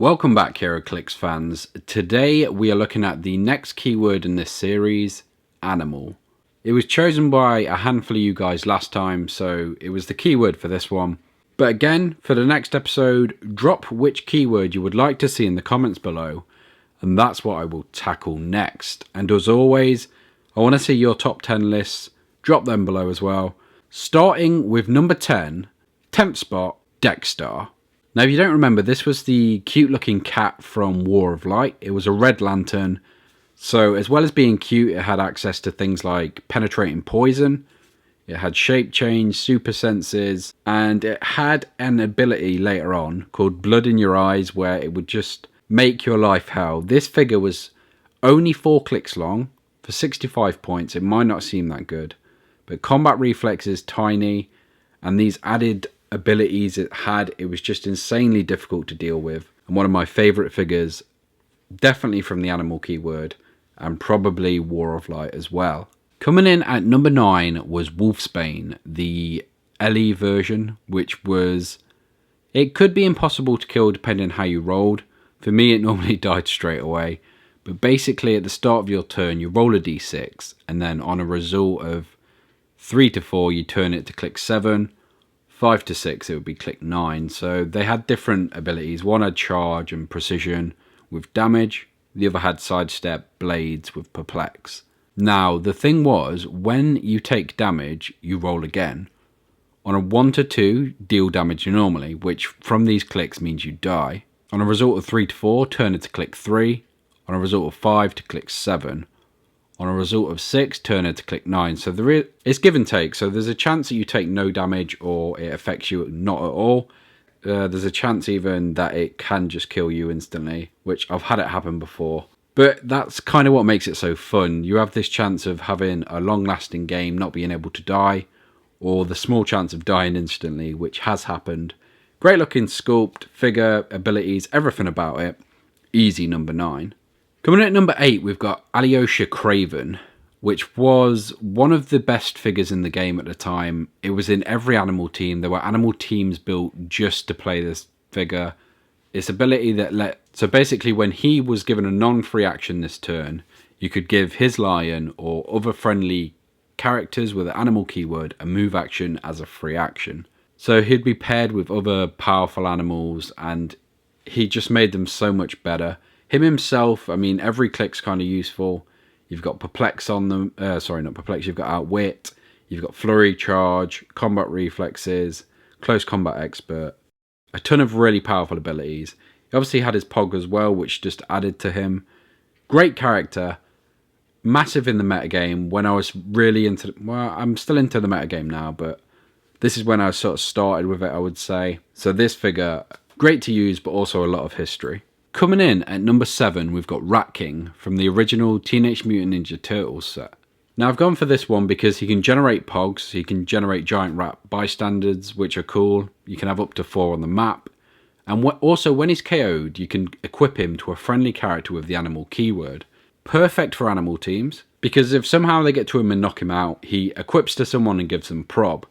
Welcome back, Heroclix fans. Today we are looking at the next keyword in this series, animal. It was chosen by a handful of you guys last time, so it was the keyword for this one. But again, for the next episode, drop which keyword you would like to see in the comments below, and that's what I will tackle next. And as always, I want to see your top 10 lists, drop them below as well. Starting with number 10, 10th spot, Dexter. Now, if you don't remember, this was the cute looking cat from War of Light. It was a red lantern. So as well as being cute, it had access to things like penetrating poison. It had shape change, super senses, and it had an ability later on called Blood in Your Eyes, where it would just make your life hell. This figure was only 4 clicks long for 65 points. It might not seem that good, but combat reflex is tiny, and these added abilities it had, it was just insanely difficult to deal with, and one of my favourite figures, definitely from the animal keyword, and probably War of Light as well. Coming in at number 9 was Wolfbane, the LE version, which was, it could be impossible to kill depending on how you rolled. For me, it normally died straight away, but basically at the start of your turn you roll a d6, and then on a result of 3 to 4 you turn it to click 7, 5 to 6 it would be click 9. So they had different abilities. One had charge and precision with damage, the other had sidestep, blades with perplex. Now the thing was, when you take damage you roll again. On a 1 to 2 deal damage normally, which from these clicks means you die. On a result of 3 to 4 turn it to click 3. On a result of 5 to click 7. On a result of 6, turn it to click 9. So it's give and take. So there's a chance that you take no damage or it affects you not at all. There's a chance even that it can just kill you instantly, which I've had it happen before. But that's kind of what makes it so fun. You have this chance of having a long-lasting game, not being able to die, or the small chance of dying instantly, which has happened. Great looking sculpt, figure, abilities, everything about it. Easy number 9. Coming in at number 8, we've got Alyosha Craven, which was one of the best figures in the game at the time. It was in every animal team. There were animal teams built just to play this figure. Its ability so basically when he was given a non-free action this turn, you could give his lion or other friendly characters with an animal keyword a move action as a free action. So he'd be paired with other powerful animals, and he just made them so much better. Him himself, I mean, every click's kind of useful. You've got perplex on them. Sorry, not perplex. You've got outwit. You've got flurry, charge, combat reflexes, close combat expert. A ton of really powerful abilities. He obviously had his pog as well, which just added to him. Great character. Massive in the metagame. When I was really into, well, I'm still into the metagame now, but this is when I sort of started with it, I would say. So this figure, great to use, but also a lot of history. Coming in at number 7, we've got Rat King from the original Teenage Mutant Ninja Turtles set. Now I've gone for this one because he can generate pogs, he can generate giant rat bystanders, which are cool. You can have up to 4 on the map. And also when he's KO'd, you can equip him to a friendly character with the animal keyword. Perfect for animal teams, because if somehow they get to him and knock him out, he equips to someone and gives them prob.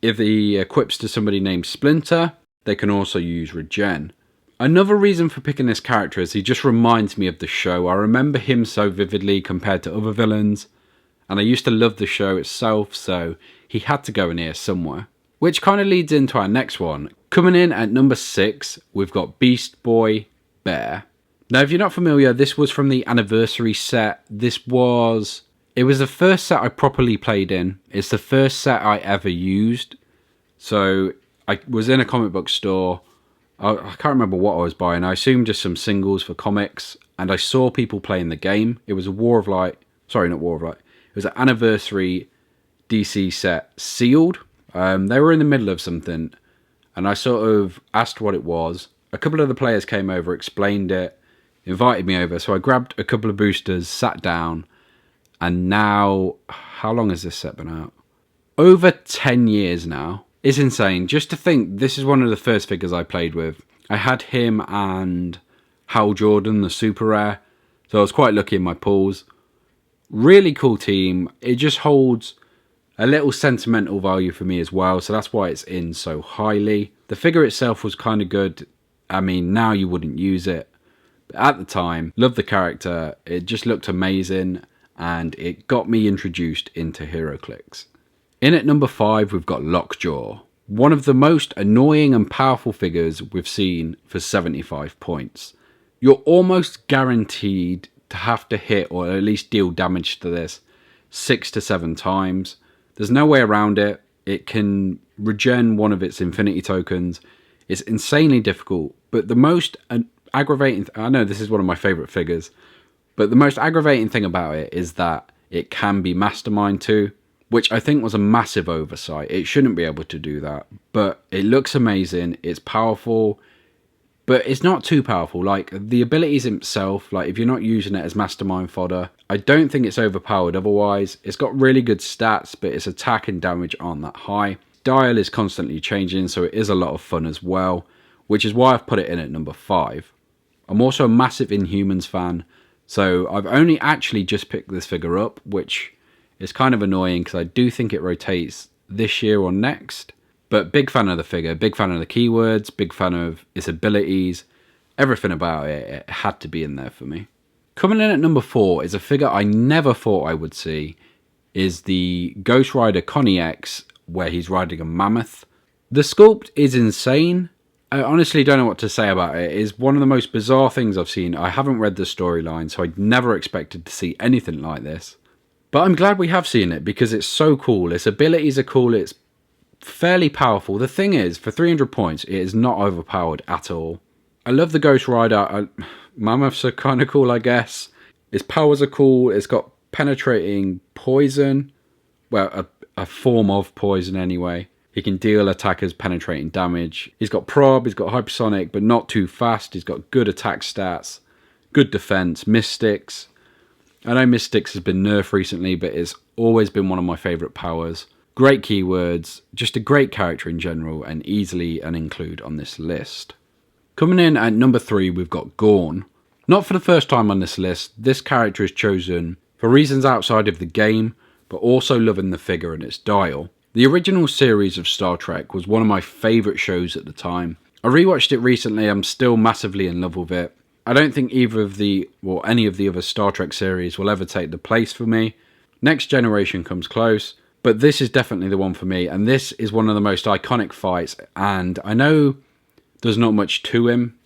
If he equips to somebody named Splinter, they can also use regen. Another reason for picking this character is he just reminds me of the show. I remember him so vividly compared to other villains, and I used to love the show itself, so he had to go in here somewhere. Which kind of leads into our next one. Coming in at number 6, we've got Beast Boy Bear. Now if you're not familiar, this was from the anniversary set. It was the first set I properly played in. It's the first set I ever used. So I was in a comic book store. I can't remember what I was buying. I assume just some singles for comics. And I saw people playing the game. It was a War of Light. Sorry, not War of Light. It was an anniversary DC set sealed. They were in the middle of something. And I sort of asked what it was. A couple of the players came over, explained it, invited me over. So I grabbed a couple of boosters, sat down. And now, how long has this set been out? Over 10 years now. It's insane. Just to think, this is one of the first figures I played with. I had him and Hal Jordan, the super rare. So I was quite lucky in my pulls. Really cool team. It just holds a little sentimental value for me as well. So that's why it's in so highly. The figure itself was kind of good. I mean, now you wouldn't use it. But at the time, loved the character. It just looked amazing, and it got me introduced into Heroclix. In at number 5, we've got Lockjaw. One of the most annoying and powerful figures we've seen for 75 points. You're almost guaranteed to have to hit or at least deal damage to this 6 to 7 times. There's no way around it. It can regen one of its infinity tokens. It's insanely difficult, but the most aggravating... I know this is one of my favourite figures, but the most aggravating thing about it is that it can be mastermind too, which I think was a massive oversight. It shouldn't be able to do that, but it looks amazing. It's powerful, but it's not too powerful. Like, the abilities itself, like if you're not using it as mastermind fodder, I don't think it's overpowered otherwise. It's got really good stats, but its attack and damage aren't that high. Dial is constantly changing, so it is a lot of fun as well, which is why I've put it in at number 5. I'm also a massive Inhumans fan, so I've only actually just picked this figure up, which is kind of annoying because I do think it rotates this year or next. But big fan of the figure, big fan of the keywords, big fan of its abilities. Everything about it, it had to be in there for me. Coming in at number 4 is a figure I never thought I would see, is the Ghost Rider Connie X, where he's riding a mammoth. The sculpt is insane. I honestly don't know what to say about it. It is one of the most bizarre things I've seen. I haven't read the storyline, so I never expected to see anything like this. But I'm glad we have seen it because it's so cool. Its abilities are cool. It's fairly powerful. The thing is, for 300 points, it is not overpowered at all. I love the Ghost Rider. Mammoths are kind of cool, I guess. Its powers are cool. It's got penetrating poison. Well, a form of poison anyway. He can deal attackers penetrating damage. He's got prob, he's got hypersonic, but not too fast. He's got good attack stats, good defense, mystics. I know mystics has been nerfed recently, but it's always been one of my favorite powers. Great keywords, just a great character in general, and easily an include on this list. Coming in at number 3, we've got Gorn. Not for the first time on this list, this character is chosen for reasons outside of the game, but also loving the figure and its dial. The original series of Star Trek was one of my favourite shows at the time. I rewatched it recently, I'm still massively in love with it. I don't think either of any of the other Star Trek series will ever take the place for me. Next Generation comes close, but this is definitely the one for me, and this is one of the most iconic fights, and I know there's not much to him,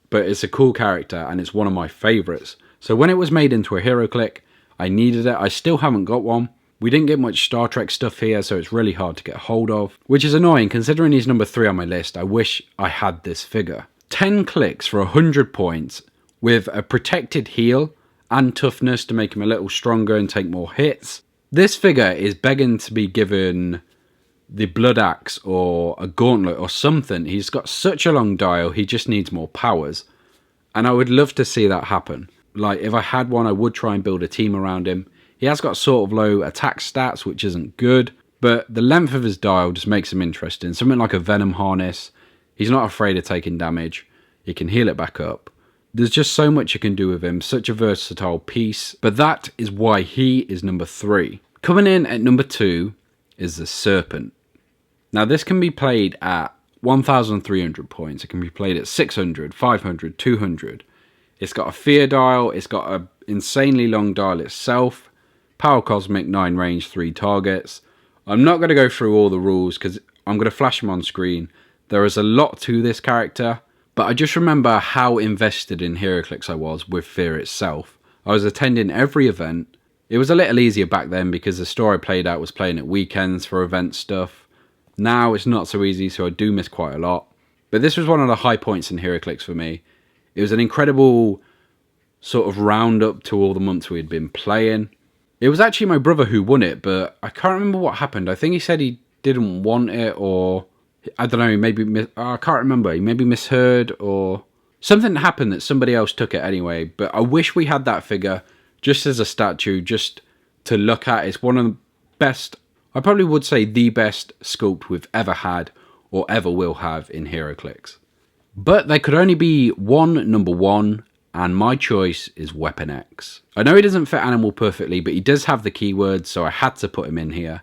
but it's a cool character, and it's one of my favourites. So when it was made into a Heroclix, I needed it. I still haven't got one. We didn't get much Star Trek stuff here, so it's really hard to get hold of, which is annoying considering he's number 3 on my list. I wish I had this figure. 10 clicks for 100 points with a protected heal and toughness to make him a little stronger and take more hits. This figure is begging to be given the Blood Axe or a Gauntlet or something. He's got such a long dial, he just needs more powers. And I would love to see that happen. Like, if I had one, I would try and build a team around him. He has got sort of low attack stats, which isn't good, but the length of his dial just makes him interesting. Something like a Venom Harness. He's not afraid of taking damage. He can heal it back up. There's just so much you can do with him. Such a versatile piece. But that is why he is number 3. Coming in at number 2 is the Serpent. Now this can be played at 1,300 points. It can be played at 600, 500, 200. It's got a fear dial. It's got an insanely long dial itself. Power Cosmic, 9 range, 3 targets. I'm not going to go through all the rules because I'm going to flash them on screen. There is a lot to this character, but I just remember how invested in Heroclix I was with Fear itself. I was attending every event. It was a little easier back then because the store I played at was playing at weekends for event stuff. Now it's not so easy, so I do miss quite a lot. But this was one of the high points in Heroclix for me. It was an incredible sort of roundup to all the months we had been playing. It was actually my brother who won it, but I can't remember what happened. I think he said he didn't want it, or I don't know, I can't remember. He maybe misheard, or something happened that somebody else took it anyway. But I wish we had that figure just as a statue, just to look at. It's one of the best, I probably would say the best sculpt we've ever had or ever will have in Heroclix. But there could only be one number 1, and my choice is Weapon X. I know he doesn't fit Animal perfectly, but he does have the keywords, so I had to put him in here.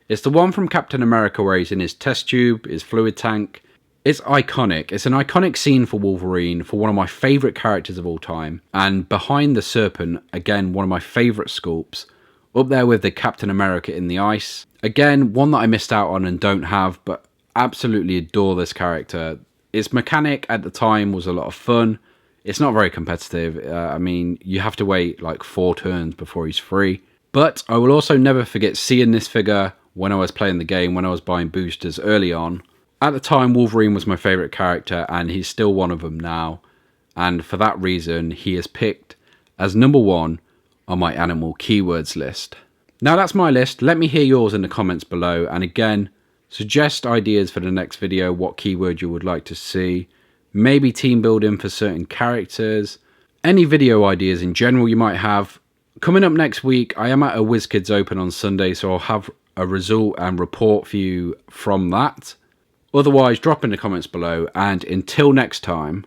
It's the one from Captain America where he's in his test tube, his fluid tank. It's iconic. It's an iconic scene for Wolverine, for one of my favourite characters of all time. And behind the Serpent, again, one of my favourite sculpts. Up there with the Captain America in the ice. Again, one that I missed out on and don't have, but absolutely adore this character. Its mechanic at the time was a lot of fun. It's not very competitive. I mean, you have to wait like 4 turns before he's free. But I will also never forget seeing this figure when I was playing the game, when I was buying boosters early on. At the time, Wolverine was my favourite character, and he's still one of them now. And for that reason, he is picked as number 1 on my animal keywords list. Now that's my list. Let me hear yours in the comments below. And again, suggest ideas for the next video, what keyword you would like to see. Maybe team building for certain characters. Any video ideas in general you might have. Coming up next week, I am at a WizKids Open on Sunday, so I'll have a result and report for you from that. Otherwise, drop in the comments below, and until next time,